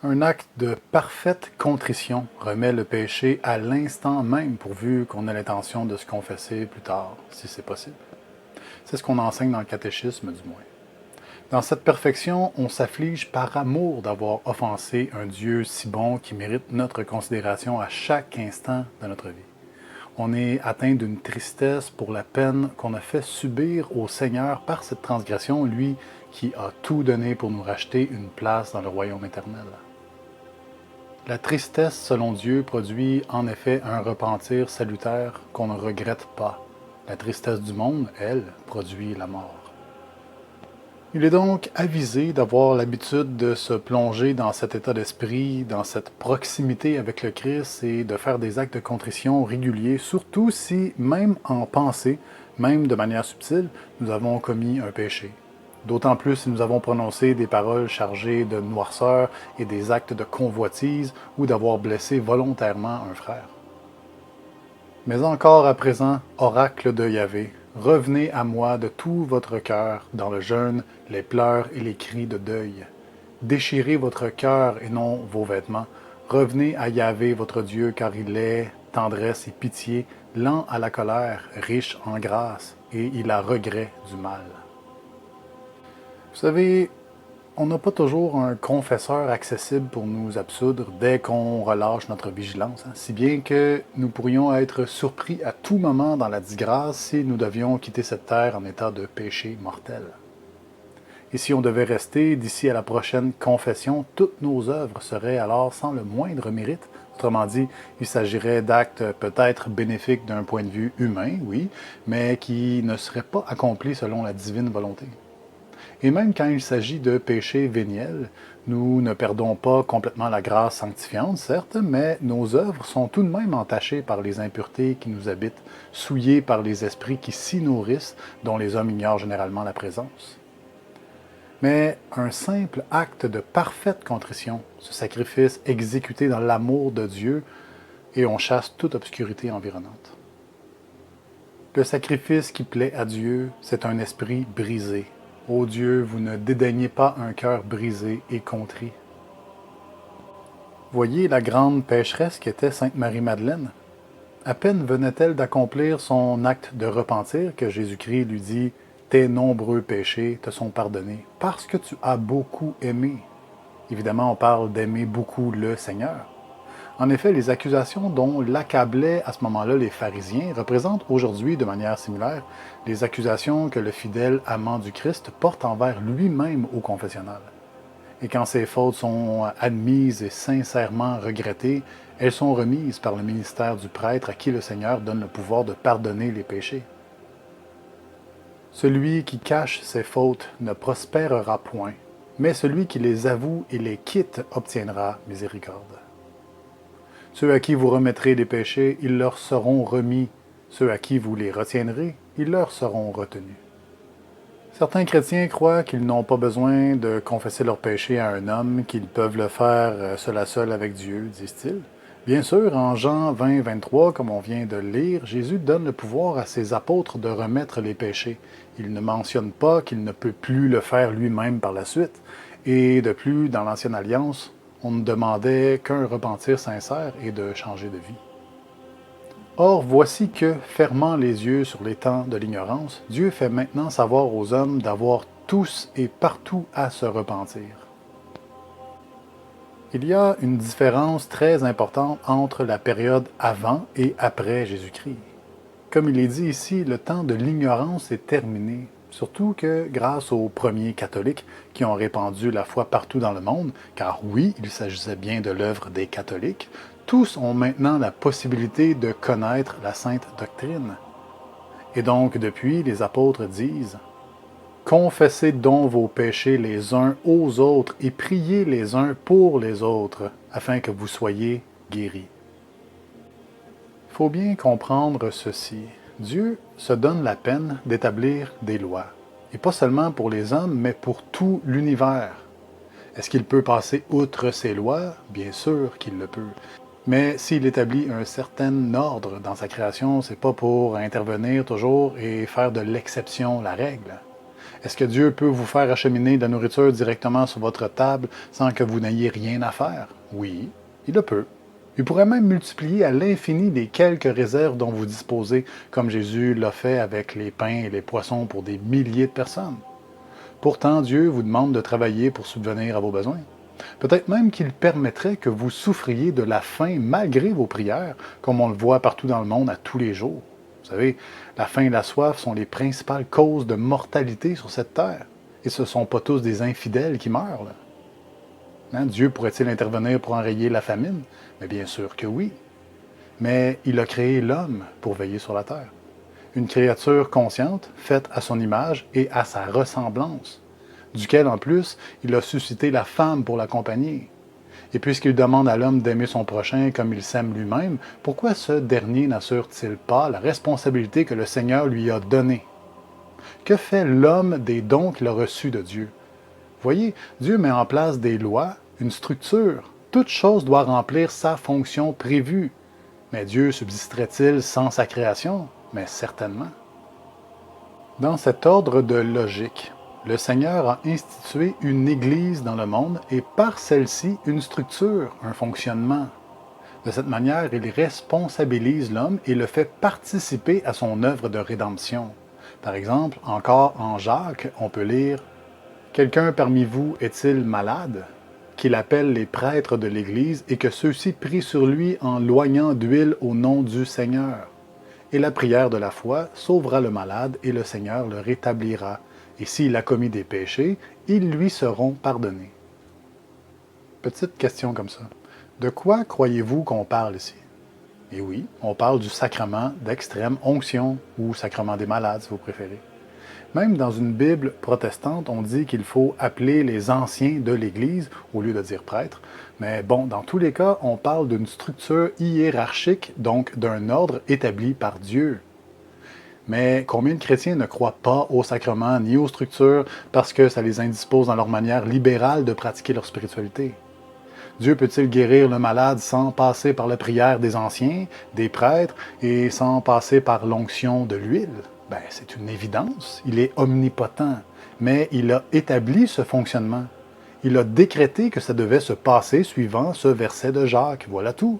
Un acte de parfaite contrition remet le péché à l'instant même pourvu qu'on ait l'intention de se confesser plus tard, si c'est possible. C'est ce qu'on enseigne dans le catéchisme du moins. Dans cette perfection, on s'afflige par amour d'avoir offensé un Dieu si bon qui mérite notre considération à chaque instant de notre vie. On est atteint d'une tristesse pour la peine qu'on a fait subir au Seigneur par cette transgression, lui qui a tout donné pour nous racheter une place dans le royaume éternel. La tristesse, selon Dieu, produit en effet un repentir salutaire qu'on ne regrette pas. La tristesse du monde, elle, produit la mort. Il est donc avisé d'avoir l'habitude de se plonger dans cet état d'esprit, dans cette proximité avec le Christ et de faire des actes de contrition réguliers, surtout si, même en pensée, même de manière subtile, nous avons commis un péché. D'autant plus si nous avons prononcé des paroles chargées de noirceur et des actes de convoitise ou d'avoir blessé volontairement un frère. Mais encore à présent, oracle de Yahvé, revenez à moi de tout votre cœur dans le jeûne, les pleurs et les cris de deuil. Déchirez votre cœur et non vos vêtements. Revenez à Yahvé votre Dieu, car il est tendresse et pitié, lent à la colère, riche en grâce, et il a regret du mal. Vous savez, on n'a pas toujours un confesseur accessible pour nous absoudre dès qu'on relâche notre vigilance, si bien que nous pourrions être surpris à tout moment dans la disgrâce si nous devions quitter cette terre en état de péché mortel. Et si on devait rester d'ici à la prochaine confession, toutes nos œuvres seraient alors sans le moindre mérite. Autrement dit, il s'agirait d'actes peut-être bénéfiques d'un point de vue humain, oui, mais qui ne seraient pas accomplis selon la divine volonté. Et même quand il s'agit de péchés véniels, nous ne perdons pas complètement la grâce sanctifiante, certes, mais nos œuvres sont tout de même entachées par les impuretés qui nous habitent, souillées par les esprits qui s'y nourrissent, dont les hommes ignorent généralement la présence. Mais un simple acte de parfaite contrition, ce sacrifice exécuté dans l'amour de Dieu, et on chasse toute obscurité environnante. Le sacrifice qui plaît à Dieu, c'est un esprit brisé. Ô Dieu, vous ne dédaignez pas un cœur brisé et contrit. Voyez la grande pécheresse qu'était Sainte Marie-Madeleine. À peine venait-elle d'accomplir son acte de repentir que Jésus-Christ lui dit « Tes nombreux péchés te sont pardonnés, parce que tu as beaucoup aimé. » Évidemment, on parle d'aimer beaucoup le Seigneur. En effet, les accusations dont l'accablaient à ce moment-là les pharisiens représentent aujourd'hui, de manière similaire, les accusations que le fidèle amant du Christ porte envers lui-même au confessionnal. Et quand ces fautes sont admises et sincèrement regrettées, elles sont remises par le ministère du prêtre à qui le Seigneur donne le pouvoir de pardonner les péchés. Celui qui cache ses fautes ne prospérera point, mais celui qui les avoue et les quitte obtiendra miséricorde. Ceux à qui vous remettrez les péchés, ils leur seront remis. Ceux à qui vous les retiendrez, ils leur seront retenus. Certains chrétiens croient qu'ils n'ont pas besoin de confesser leurs péchés à un homme, qu'ils peuvent le faire seul à seul avec Dieu, disent-ils. Bien sûr, en Jean 20, 23, comme on vient de le lire, Jésus donne le pouvoir à ses apôtres de remettre les péchés. Il ne mentionne pas qu'il ne peut plus le faire lui-même par la suite. Et de plus, dans l'Ancienne Alliance, on ne demandait qu'un repentir sincère et de changer de vie. Or, voici que, fermant les yeux sur les temps de l'ignorance, Dieu fait maintenant savoir aux hommes d'avoir tous et partout à se repentir. Il y a une différence très importante entre la période avant et après Jésus-Christ. Comme il est dit ici, le temps de l'ignorance est terminé. Surtout que grâce aux premiers catholiques qui ont répandu la foi partout dans le monde, car oui, il s'agissait bien de l'œuvre des catholiques, tous ont maintenant la possibilité de connaître la sainte doctrine. Et donc, depuis, les apôtres disent « Confessez donc vos péchés les uns aux autres et priez les uns pour les autres, afin que vous soyez guéris. » Il faut bien comprendre ceci. Dieu se donne la peine d'établir des lois, et pas seulement pour les hommes, mais pour tout l'univers. Est-ce qu'il peut passer outre ces lois? Bien sûr qu'il le peut. Mais s'il établit un certain ordre dans sa création, c'est pas pour intervenir toujours et faire de l'exception la règle. Est-ce que Dieu peut vous faire acheminer de la nourriture directement sur votre table sans que vous n'ayez rien à faire? Oui, il le peut. Il pourrait même multiplier à l'infini les quelques réserves dont vous disposez, comme Jésus l'a fait avec les pains et les poissons pour des milliers de personnes. Pourtant, Dieu vous demande de travailler pour subvenir à vos besoins. Peut-être même qu'il permettrait que vous souffriez de la faim malgré vos prières, comme on le voit partout dans le monde à tous les jours. Vous savez, la faim et la soif sont les principales causes de mortalité sur cette terre. Et ce ne sont pas tous des infidèles qui meurent, là. Hein, Dieu pourrait-il intervenir pour enrayer la famine? Mais bien sûr que oui. Mais il a créé l'homme pour veiller sur la terre. Une créature consciente, faite à son image et à sa ressemblance, duquel en plus il a suscité la femme pour l'accompagner. Et puisqu'il demande à l'homme d'aimer son prochain comme il s'aime lui-même, pourquoi ce dernier n'assure-t-il pas la responsabilité que le Seigneur lui a donnée? Que fait l'homme des dons qu'il a reçus de Dieu? Voyez, Dieu met en place des lois, une structure. Toute chose doit remplir sa fonction prévue. Mais Dieu subsisterait-il sans sa création? Mais certainement. Dans cet ordre de logique, le Seigneur a institué une Église dans le monde et par celle-ci une structure, un fonctionnement. De cette manière, il responsabilise l'homme et le fait participer à son œuvre de rédemption. Par exemple, encore en Jacques, on peut lire « Quelqu'un parmi vous est-il malade? Qu'il appelle les prêtres de l'Église et que ceux-ci prient sur lui en loignant d'huile au nom du Seigneur. Et la prière de la foi sauvera le malade et le Seigneur le rétablira. Et s'il a commis des péchés, ils lui seront pardonnés. » Petite question comme ça. De quoi croyez-vous qu'on parle ici? Et oui, on parle du sacrement d'extrême onction, ou sacrement des malades si vous préférez. Même dans une Bible protestante, on dit qu'il faut appeler les anciens de l'Église au lieu de dire prêtre. Mais bon, dans tous les cas, on parle d'une structure hiérarchique, donc d'un ordre établi par Dieu. Mais combien de chrétiens ne croient pas aux sacrements ni aux structures parce que ça les indispose dans leur manière libérale de pratiquer leur spiritualité? Dieu peut-il guérir le malade sans passer par la prière des anciens, des prêtres et sans passer par l'onction de l'huile? Ben, c'est une évidence. Il est omnipotent. Mais il a établi ce fonctionnement. Il a décrété que ça devait se passer suivant ce verset de Jacques. Voilà tout.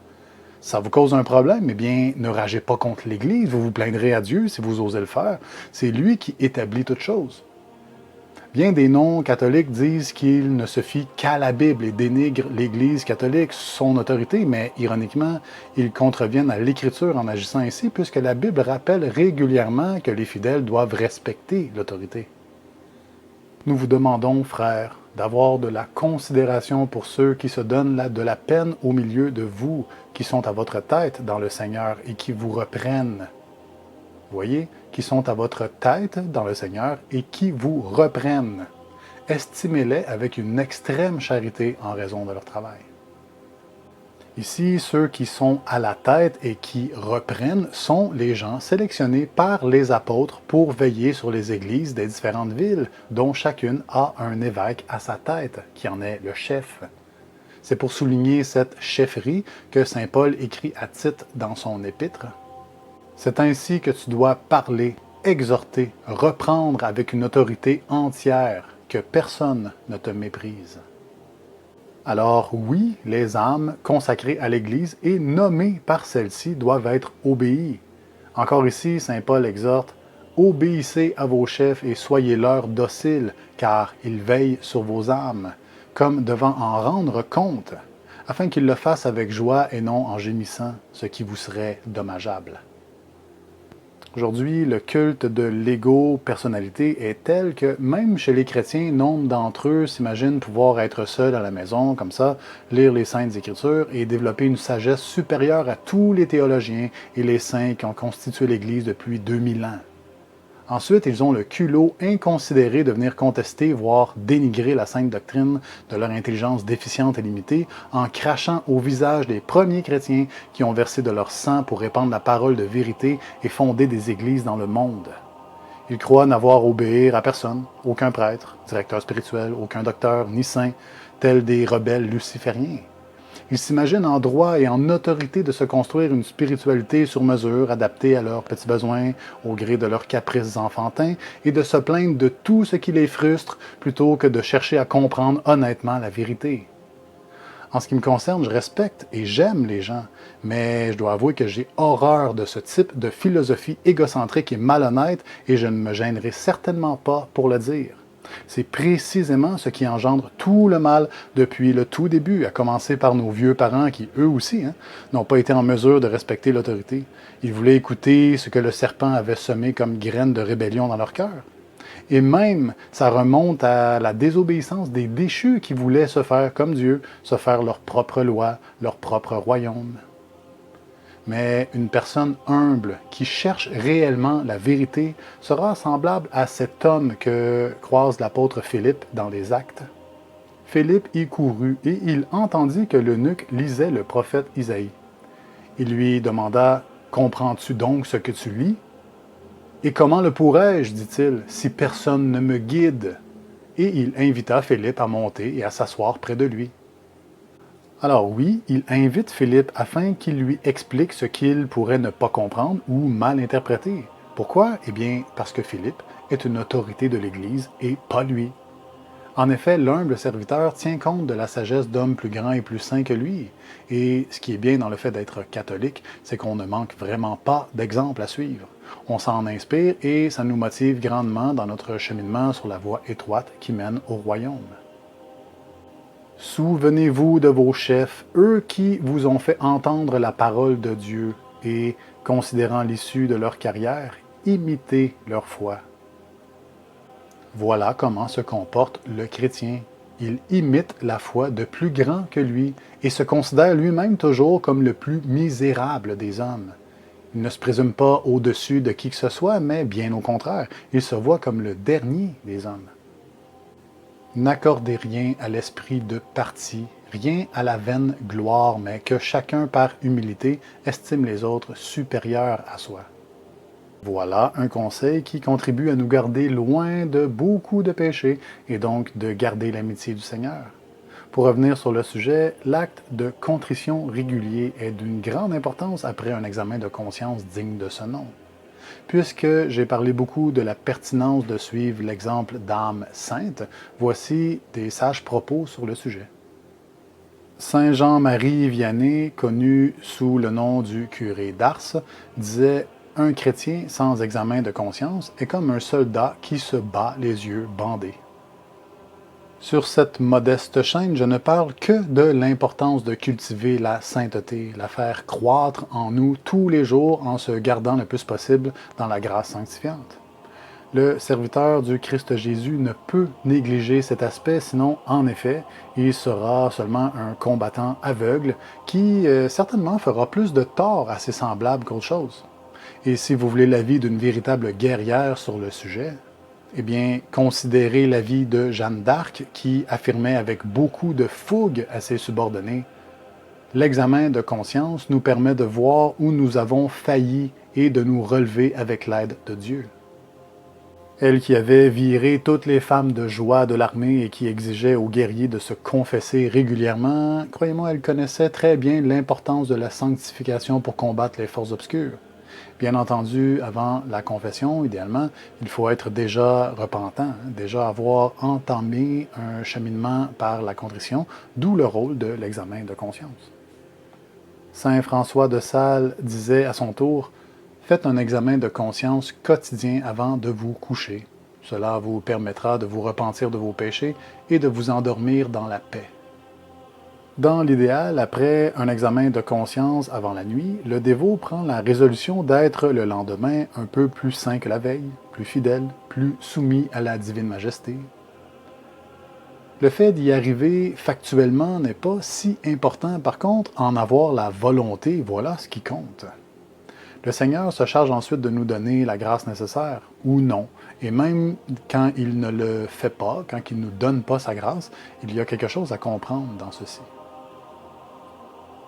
Ça vous cause un problème, eh bien, ne ragez pas contre l'Église. Vous vous plaindrez à Dieu si vous osez le faire. C'est lui qui établit toutes choses. Bien des non-catholiques disent qu'il ne se fie qu'à la Bible et dénigrent l'Église catholique, son autorité, mais ironiquement, ils contreviennent à l'Écriture en agissant ainsi, puisque la Bible rappelle régulièrement que les fidèles doivent respecter l'autorité. Nous vous demandons, frères, d'avoir de la considération pour ceux qui se donnent de la peine au milieu de vous, qui sont à votre tête dans le Seigneur et qui vous reprennent. Voyez, qui sont à votre tête dans le Seigneur et qui vous reprennent. Estimez-les avec une extrême charité en raison de leur travail. Ici, ceux qui sont à la tête et qui reprennent sont les gens sélectionnés par les apôtres pour veiller sur les églises des différentes villes, dont chacune a un évêque à sa tête, qui en est le chef. C'est pour souligner cette chefferie que saint Paul écrit à Tite dans son épître. C'est ainsi que tu dois parler, exhorter, reprendre avec une autorité entière, que personne ne te méprise. Alors oui, les âmes consacrées à l'Église et nommées par celle-ci doivent être obéies. Encore ici, saint Paul exhorte « Obéissez à vos chefs et soyez-leur dociles, car ils veillent sur vos âmes, comme devant en rendre compte, afin qu'ils le fassent avec joie et non en gémissant, ce qui vous serait dommageable. » Aujourd'hui, le culte de l'ego-personnalité est tel que même chez les chrétiens, nombre d'entre eux s'imaginent pouvoir être seuls à la maison, comme ça, lire les Saintes Écritures et développer une sagesse supérieure à tous les théologiens et les saints qui ont constitué l'Église depuis 2000 ans. Ensuite, ils ont le culot inconsidéré de venir contester, voire dénigrer la sainte doctrine de leur intelligence déficiente et limitée en crachant au visage des premiers chrétiens qui ont versé de leur sang pour répandre la parole de vérité et fonder des églises dans le monde. Ils croient n'avoir à obéir à personne, aucun prêtre, directeur spirituel, aucun docteur, ni saint, tels des rebelles lucifériens. Ils s'imaginent en droit et en autorité de se construire une spiritualité sur mesure, adaptée à leurs petits besoins, au gré de leurs caprices enfantins, et de se plaindre de tout ce qui les frustre, plutôt que de chercher à comprendre honnêtement la vérité. En ce qui me concerne, je respecte et j'aime les gens, mais je dois avouer que j'ai horreur de ce type de philosophie égocentrique et malhonnête, et je ne me gênerai certainement pas pour le dire. C'est précisément ce qui engendre tout le mal depuis le tout début, à commencer par nos vieux parents qui, eux aussi, n'ont pas été en mesure de respecter l'autorité. Ils voulaient écouter ce que le serpent avait semé comme graines de rébellion dans leur cœur. Et même, ça remonte à la désobéissance des déchus qui voulaient se faire comme Dieu, se faire leur propre loi, leur propre royaume. Mais une personne humble qui cherche réellement la vérité sera semblable à cet homme que croise l'apôtre Philippe dans les Actes. Philippe y courut et il entendit que l'eunuque lisait le prophète Isaïe. Il lui demanda « Comprends-tu donc ce que tu lis ?» « Et comment le pourrais-je, dit-il, si personne ne me guide ?» Et il invita Philippe à monter et à s'asseoir près de lui. Alors oui, il invite Philippe afin qu'il lui explique ce qu'il pourrait ne pas comprendre ou mal interpréter. Pourquoi? Eh bien, parce que Philippe est une autorité de l'Église et pas lui. En effet, l'humble serviteur tient compte de la sagesse d'hommes plus grands et plus saints que lui. Et ce qui est bien dans le fait d'être catholique, c'est qu'on ne manque vraiment pas d'exemples à suivre. On s'en inspire et ça nous motive grandement dans notre cheminement sur la voie étroite qui mène au royaume. Souvenez-vous de vos chefs, eux qui vous ont fait entendre la parole de Dieu, et, considérant l'issue de leur carrière, imitez leur foi. Voilà comment se comporte le chrétien. Il imite la foi de plus grand que lui et se considère lui-même toujours comme le plus misérable des hommes. Il ne se présume pas au-dessus de qui que ce soit, mais bien au contraire, il se voit comme le dernier des hommes. N'accordez rien à l'esprit de parti, rien à la vaine gloire, mais que chacun par humilité estime les autres supérieurs à soi. Voilà un conseil qui contribue à nous garder loin de beaucoup de péchés et donc de garder l'amitié du Seigneur. Pour revenir sur le sujet, l'acte de contrition régulier est d'une grande importance après un examen de conscience digne de ce nom. Puisque j'ai parlé beaucoup de la pertinence de suivre l'exemple d'âmes saintes, voici des sages propos sur le sujet. Saint Jean-Marie Vianney, connu sous le nom du curé d'Ars, disait « Un chrétien sans examen de conscience est comme un soldat qui se bat les yeux bandés. » Sur cette modeste chaîne, je ne parle que de l'importance de cultiver la sainteté, la faire croître en nous tous les jours en se gardant le plus possible dans la grâce sanctifiante. Le serviteur du Christ Jésus ne peut négliger cet aspect, sinon, en effet, il sera seulement un combattant aveugle qui certainement fera plus de tort à ses semblables qu'autre chose. Et si vous voulez l'avis d'une véritable guerrière sur le sujet, eh bien, considérez l'avis de Jeanne d'Arc qui affirmait avec beaucoup de fougue à ses subordonnés « L'examen de conscience nous permet de voir où nous avons failli et de nous relever avec l'aide de Dieu. » Elle qui avait viré toutes les femmes de joie de l'armée et qui exigeait aux guerriers de se confesser régulièrement, croyez-moi, elle connaissait très bien l'importance de la sanctification pour combattre les forces obscures. Bien entendu, avant la confession, idéalement, il faut être déjà repentant, déjà avoir entamé un cheminement par la contrition, d'où le rôle de l'examen de conscience. Saint François de Sales disait à son tour « Faites un examen de conscience quotidien avant de vous coucher. Cela vous permettra de vous repentir de vos péchés et de vous endormir dans la paix. » Dans l'idéal, après un examen de conscience avant la nuit, le dévot prend la résolution d'être le lendemain un peu plus saint que la veille, plus fidèle, plus soumis à la divine majesté. Le fait d'y arriver factuellement n'est pas si important, par contre, en avoir la volonté, voilà ce qui compte. Le Seigneur se charge ensuite de nous donner la grâce nécessaire, ou non, et même quand il ne le fait pas, quand il ne nous donne pas sa grâce, il y a quelque chose à comprendre dans ceci.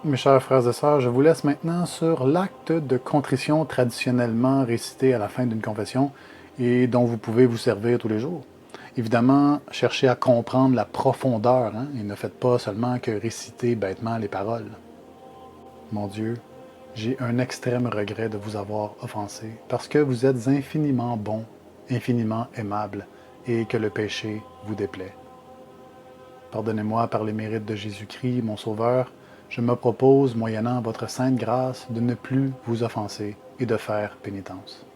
Mes chers frères et sœurs, je vous laisse maintenant sur l'acte de contrition traditionnellement récité à la fin d'une confession et dont vous pouvez vous servir tous les jours. Évidemment, cherchez à comprendre la profondeur, hein, et ne faites pas seulement que réciter bêtement les paroles. Mon Dieu, j'ai un extrême regret de vous avoir offensé, parce que vous êtes infiniment bon, infiniment aimable, et que le péché vous déplaît. Pardonnez-moi par les mérites de Jésus-Christ, mon Sauveur, je me propose, moyennant votre sainte grâce, de ne plus vous offenser et de faire pénitence.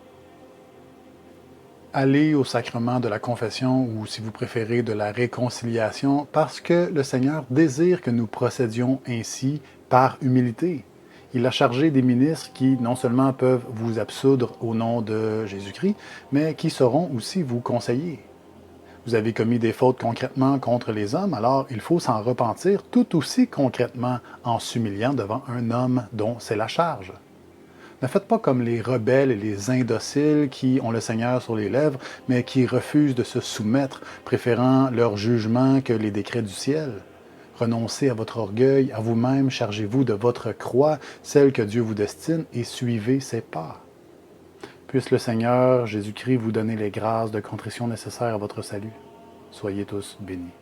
Allez au sacrement de la confession ou, si vous préférez, de la réconciliation, parce que le Seigneur désire que nous procédions ainsi par humilité. Il a chargé des ministres qui non seulement peuvent vous absoudre au nom de Jésus-Christ, mais qui sauront aussi vous conseiller. Vous avez commis des fautes concrètement contre les hommes, alors il faut s'en repentir tout aussi concrètement en s'humiliant devant un homme dont c'est la charge. Ne faites pas comme les rebelles et les indociles qui ont le Seigneur sur les lèvres, mais qui refusent de se soumettre, préférant leur jugement que les décrets du ciel. Renoncez à votre orgueil, à vous-même, chargez-vous de votre croix, celle que Dieu vous destine, et suivez ses pas. Puisse le Seigneur Jésus-Christ vous donner les grâces de contrition nécessaires à votre salut. Soyez tous bénis.